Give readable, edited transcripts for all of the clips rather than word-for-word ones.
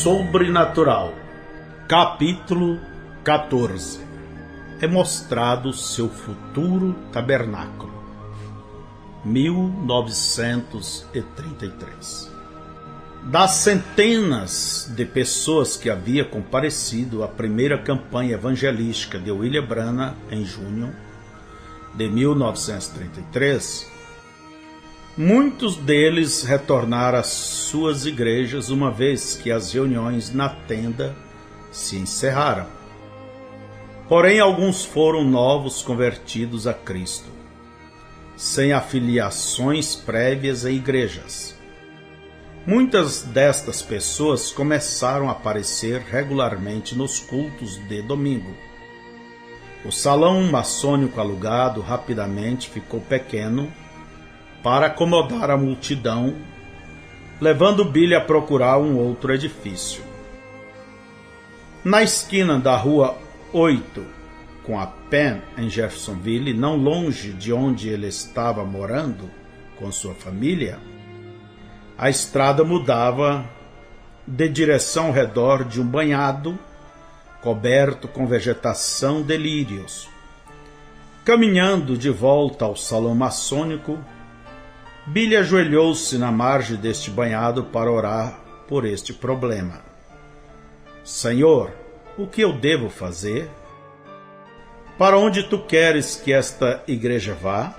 sobrenatural. Capítulo 14. É mostrado seu futuro tabernáculo. 1933. Das centenas de pessoas que havia comparecido à primeira campanha evangelística de William Branham em junho de 1933, muitos deles retornaram às suas igrejas uma vez que as reuniões na tenda se encerraram. Porém, alguns foram novos convertidos a Cristo, sem afiliações prévias em igrejas. Muitas destas pessoas começaram a aparecer regularmente nos cultos de domingo. O salão maçônico alugado rapidamente ficou pequeno para acomodar a multidão, levando Billy a procurar um outro edifício. Na esquina da rua 8 com a Penn, em Jeffersonville, não longe de onde ele estava morando com sua família, a estrada mudava de direção ao redor de um banhado coberto com vegetação de lírios. Caminhando de volta ao salão maçônico, Billy ajoelhou-se na margem deste banhado para orar por este problema. Senhor, o que eu devo fazer? Para onde tu queres que esta igreja vá?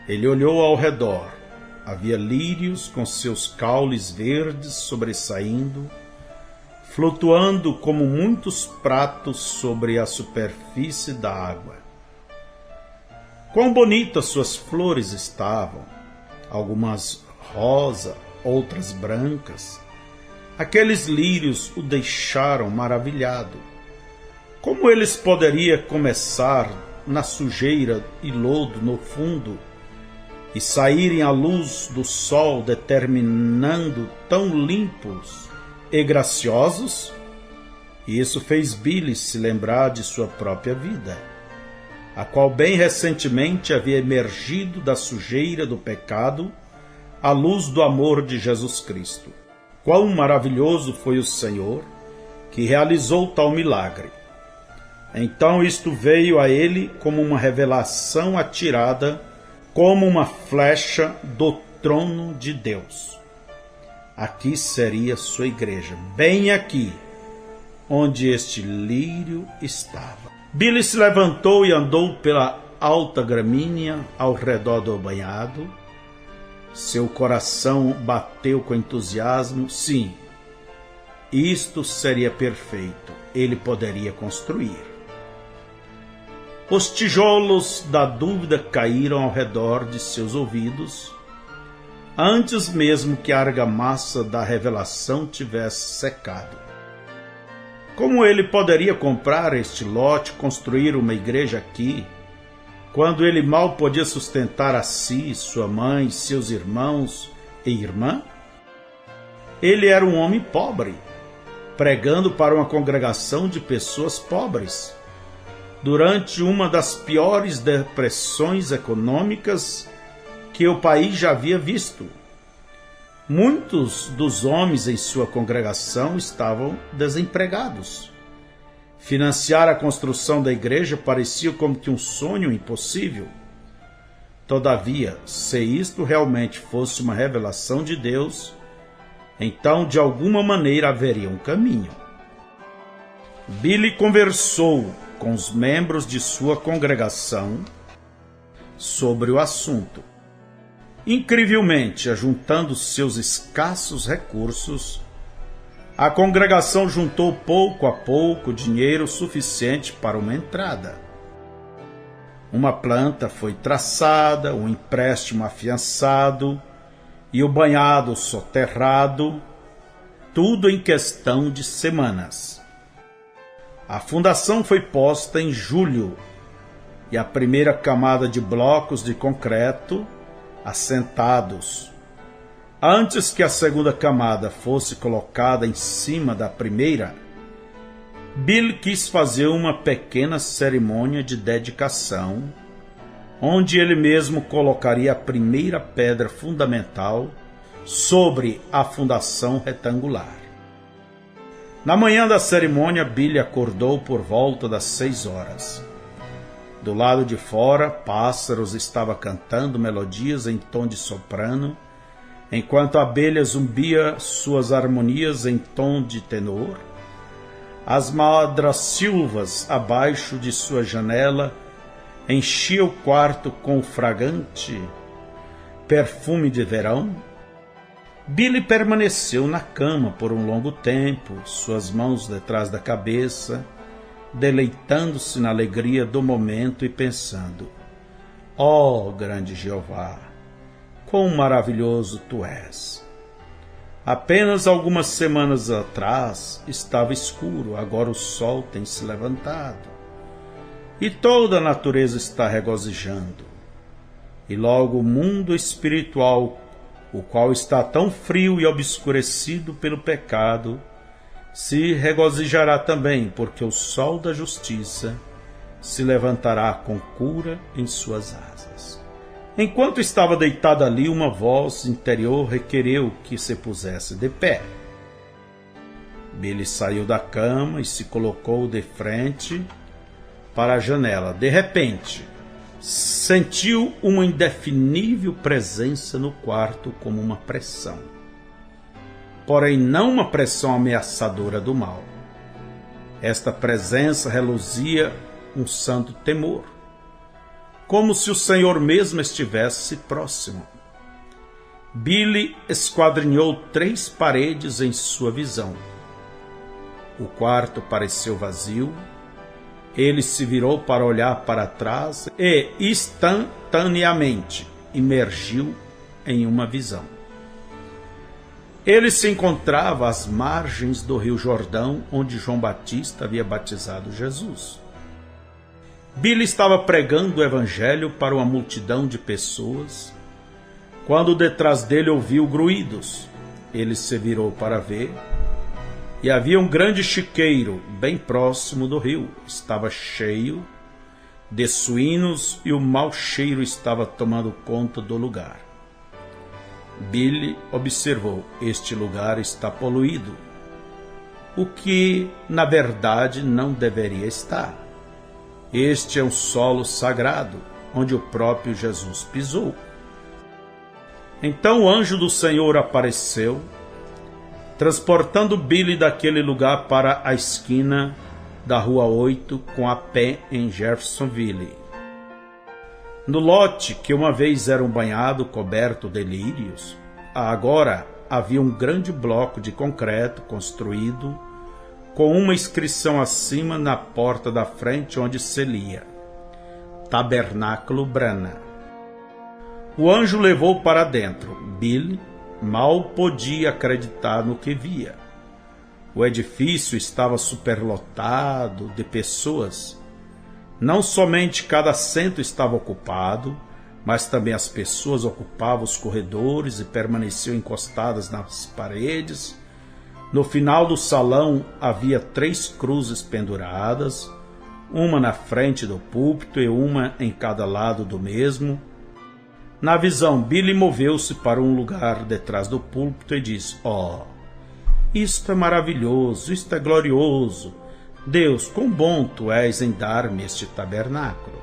Ele olhou ao redor. Havia lírios com seus caules verdes sobressaindo, flutuando como muitos pratos sobre a superfície da água. Quão bonitas suas flores estavam, algumas rosa, outras brancas. Aqueles lírios o deixaram maravilhado. Como eles poderiam começar na sujeira e lodo no fundo e saírem à luz do sol determinando tão limpos e graciosos? E isso fez Billy se lembrar de sua própria vida, a qual bem recentemente havia emergido da sujeira do pecado à luz do amor de Jesus Cristo. Quão maravilhoso foi o Senhor que realizou tal milagre! Então isto veio a ele como uma revelação atirada, como uma flecha do trono de Deus. Aqui seria sua igreja, bem aqui, onde este lírio estava. Billy se levantou e andou pela alta gramínea ao redor do banhado. Seu coração bateu com entusiasmo. Sim, isto seria perfeito. Ele poderia construir. Os tijolos da dúvida caíram ao redor de seus ouvidos, antes mesmo que a argamassa da revelação tivesse secado. Como ele poderia comprar este lote, construir uma igreja aqui, quando ele mal podia sustentar a si, sua mãe, seus irmãos e irmã? Ele era um homem pobre, pregando para uma congregação de pessoas pobres, durante uma das piores depressões econômicas que o país já havia visto. Muitos dos homens em sua congregação estavam desempregados. Financiar a construção da igreja parecia como que um sonho impossível. Todavia, se isto realmente fosse uma revelação de Deus, então de alguma maneira haveria um caminho. Billy conversou com os membros de sua congregação sobre o assunto. Incrivelmente, ajuntando seus escassos recursos, a congregação juntou pouco a pouco dinheiro suficiente para uma entrada. Uma planta foi traçada, um empréstimo afiançado e o banhado soterrado, tudo em questão de semanas. A fundação foi posta em julho e a primeira camada de blocos de concreto assentados. Antes que a segunda camada fosse colocada em cima da primeira, Bill quis fazer uma pequena cerimônia de dedicação, onde ele mesmo colocaria a primeira pedra fundamental sobre a fundação retangular. Na manhã da cerimônia, Billy acordou por volta das 6 horas. Do lado de fora, pássaros estavam cantando melodias em tom de soprano, enquanto a abelha zumbia suas harmonias em tom de tenor. As madrasilvas abaixo de sua janela enchiam o quarto com o fragante perfume de verão. Billy permaneceu na cama por um longo tempo, suas mãos detrás da cabeça, deleitando-se na alegria do momento e pensando: ó grande Jeová, quão maravilhoso tu és! Apenas algumas semanas atrás estava escuro, agora o sol tem se levantado e toda a natureza está regozijando. E logo o mundo espiritual, o qual está tão frio e obscurecido pelo pecado, se regozijará também, porque o sol da justiça se levantará com cura em suas asas. Enquanto estava deitado ali, uma voz interior requereu que se pusesse de pé. Billy saiu da cama e se colocou de frente para a janela. De repente, sentiu uma indefinível presença no quarto, como uma pressão. Porém, não uma pressão ameaçadora do mal. Esta presença reluzia um santo temor, como se o Senhor mesmo estivesse próximo. Billy esquadrinhou 3 paredes em sua visão. O quarto pareceu vazio. Ele se virou para olhar para trás e, instantaneamente, imergiu em uma visão. Ele se encontrava às margens do Rio Jordão, onde João Batista havia batizado Jesus. Billy estava pregando o evangelho para uma multidão de pessoas, quando detrás dele ouviu gruídos. Ele se virou para ver, e havia um grande chiqueiro bem próximo do rio. Estava cheio de suínos e o mau cheiro estava tomando conta do lugar. Billy observou: este lugar está poluído, o que na verdade não deveria estar. Este é um solo sagrado, onde o próprio Jesus pisou. Então o anjo do Senhor apareceu, transportando Billy daquele lugar para a esquina da Rua 8 com a pé em Jeffersonville. No lote que uma vez era um banhado coberto de lírios, agora havia um grande bloco de concreto construído com uma inscrição acima na porta da frente, onde se lia: Tabernáculo Brana. O anjo levou para dentro. Billy mal podia acreditar no que via. O edifício estava superlotado de pessoas. Não somente cada assento estava ocupado, mas também as pessoas ocupavam os corredores e permaneciam encostadas nas paredes. No final do salão havia 3 cruzes penduradas, uma na frente do púlpito e uma em cada lado do mesmo. Na visão, Billy moveu-se para um lugar detrás do púlpito e disse: isto é maravilhoso, isto é glorioso. Deus, quão bom tu és em dar-me este tabernáculo.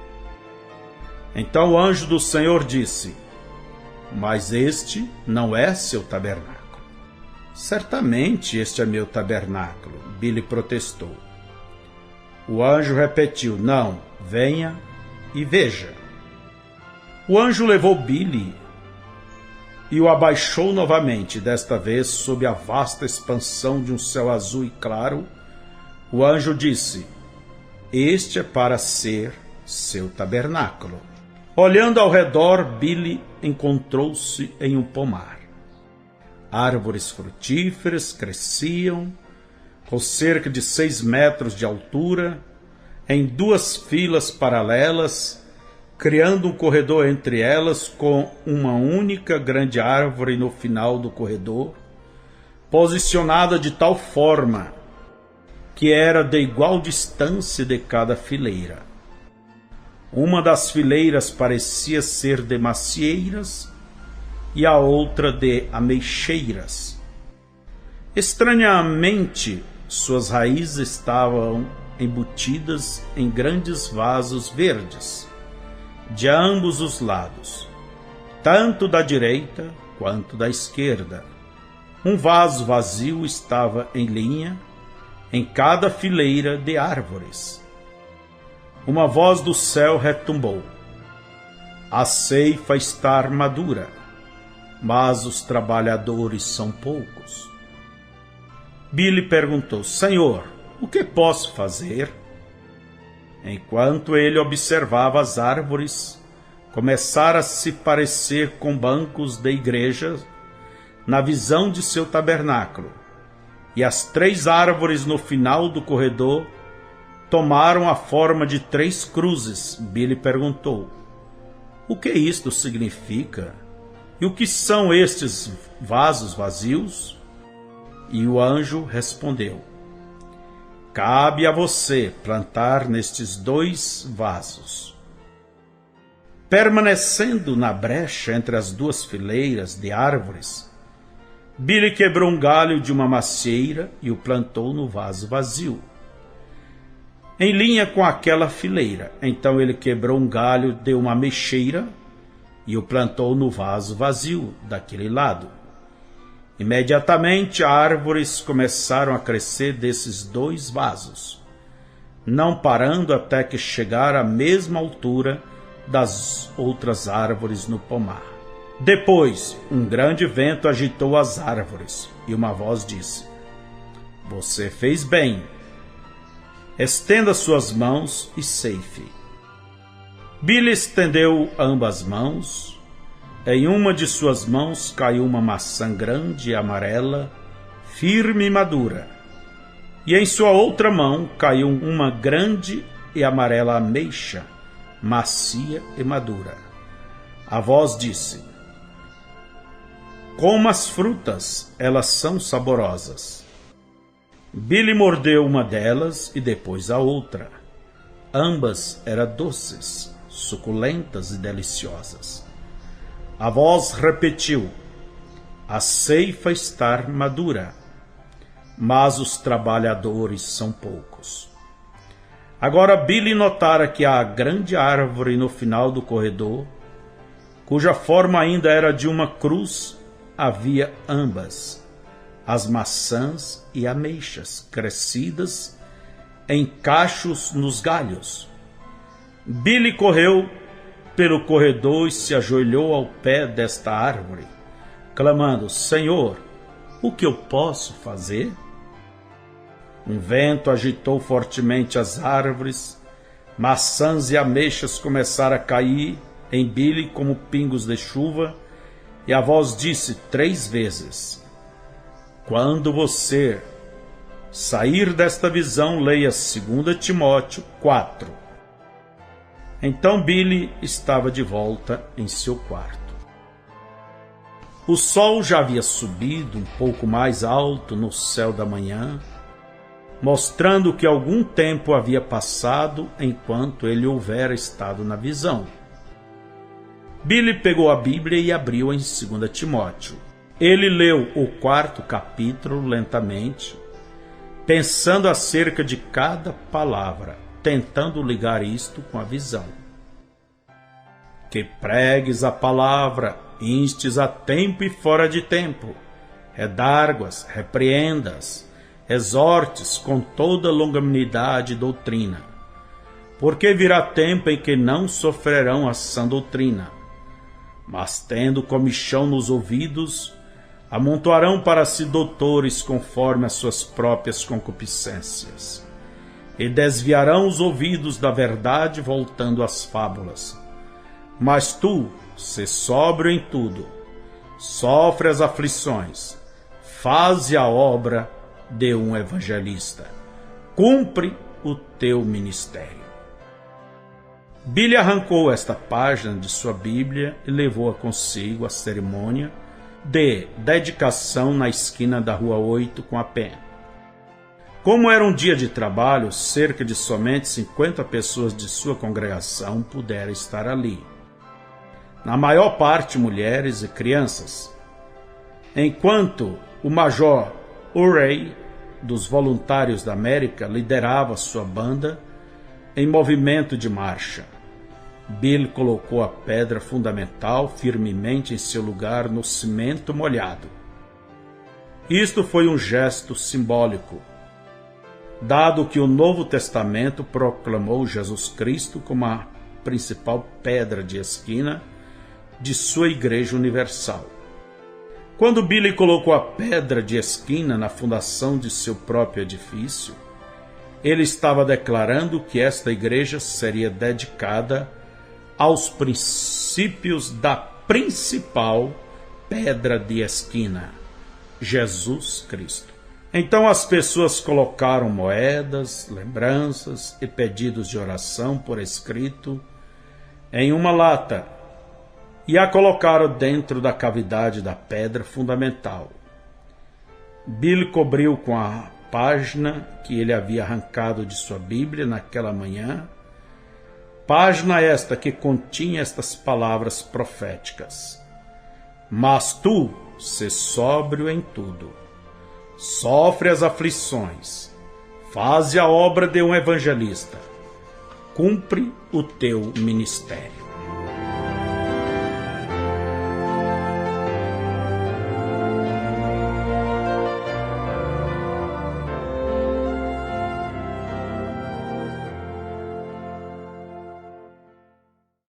Então o anjo do Senhor disse: mas este não é seu tabernáculo. Certamente este é meu tabernáculo, Billy protestou. O anjo repetiu: não, venha e veja. O anjo levou Billy e o abaixou novamente, desta vez sob a vasta expansão de um céu azul e claro. O anjo disse: este é para ser seu tabernáculo. Olhando ao redor, Billy encontrou-se em um pomar. Árvores frutíferas cresciam, com cerca de 6 metros de altura, em 2 filas paralelas, criando um corredor entre elas, com uma única grande árvore no final do corredor, posicionada de tal forma que era de igual distância de cada fileira. Uma das fileiras parecia ser de macieiras e a outra de ameixeiras. Estranhamente, Suas raízes estavam embutidas em grandes vasos verdes, de ambos os lados, tanto da direita quanto da esquerda. Um vaso vazio estava em linha em cada fileira de árvores. Uma voz do céu retumbou: a ceifa está madura, mas os trabalhadores são poucos. Billy perguntou: Senhor, o que posso fazer? Enquanto ele observava as árvores começar a se parecer com bancos de igreja na visão de seu tabernáculo, e as 3 árvores no final do corredor tomaram a forma de 3 cruzes, Billy perguntou: o que isto significa? E o que são estes vasos vazios? E o anjo respondeu: cabe a você plantar nestes 2 vasos. Permanecendo na brecha entre as 2 fileiras de árvores, Billy quebrou um galho de uma macieira e o plantou no vaso vazio, em linha com aquela fileira. Então ele quebrou um galho de uma ameixeira e o plantou no vaso vazio daquele lado. Imediatamente árvores começaram a crescer desses 2 vasos, não parando até que chegaram à mesma altura das outras árvores no pomar. Depois, um grande vento agitou as árvores e uma voz disse: você fez bem. Estenda suas mãos e ceife. Billy estendeu ambas mãos. Em uma de suas mãos caiu uma maçã grande e amarela, firme e madura. E em sua outra mão caiu uma grande e amarela ameixa, macia e madura. A voz disse: coma as frutas, elas são saborosas. Billy mordeu uma delas e depois a outra. Ambas eram doces, suculentas e deliciosas. A voz repetiu: a ceifa está madura, mas os trabalhadores são poucos. Agora Billy notara que a grande árvore no final do corredor, cuja forma ainda era de uma cruz, havia ambas, as maçãs e ameixas, crescidas em cachos nos galhos. Billy correu pelo corredor e se ajoelhou ao pé desta árvore, clamando: Senhor, o que eu posso fazer? Um vento agitou fortemente as árvores, maçãs e ameixas começaram a cair em Billy como pingos de chuva, e a voz disse 3 vezes: quando você sair desta visão, leia 2 Timóteo 4. Então Billy estava de volta em seu quarto. O sol já havia subido um pouco mais alto no céu da manhã, mostrando que algum tempo havia passado enquanto ele houvera estado na visão. Billy pegou a Bíblia e abriu em 2 Timóteo. Ele leu o 4º capítulo lentamente, pensando acerca de cada palavra, tentando ligar isto com a visão. Que pregues a palavra, instes a tempo e fora de tempo, redarguas, repreendas, exortes com toda longanimidade e doutrina, porque virá tempo em que não sofrerão a sã doutrina, mas tendo comichão nos ouvidos, amontoarão para si doutores conforme as suas próprias concupiscências, e desviarão os ouvidos da verdade, voltando às fábulas. Mas tu, sê sóbrio em tudo, sofre as aflições, faze a obra de um evangelista, cumpre o teu ministério. Billy arrancou esta página de sua Bíblia e levou-a consigo à cerimônia de dedicação na esquina da Rua 8 com a Penn. Como era um dia de trabalho, cerca de somente 50 pessoas de sua congregação puderam estar ali. Na maior parte mulheres e crianças. Enquanto o Major Urey dos Voluntários da América liderava sua banda em movimento de marcha. Billy colocou a pedra fundamental firmemente em seu lugar no cimento molhado. Isto foi um gesto simbólico, dado que o Novo Testamento proclamou Jesus Cristo como a principal pedra de esquina de sua Igreja Universal. Quando Billy colocou a pedra de esquina na fundação de seu próprio edifício, ele estava declarando que esta igreja seria dedicada aos princípios da principal pedra de esquina, Jesus Cristo. Então as pessoas colocaram moedas, lembranças e pedidos de oração por escrito em uma lata e a colocaram dentro da cavidade da pedra fundamental. Billy cobriu com a página que ele havia arrancado de sua Bíblia naquela manhã, página esta que continha estas palavras proféticas: mas tu, sê sóbrio em tudo, sofre as aflições, faze a obra de um evangelista, cumpre o teu ministério.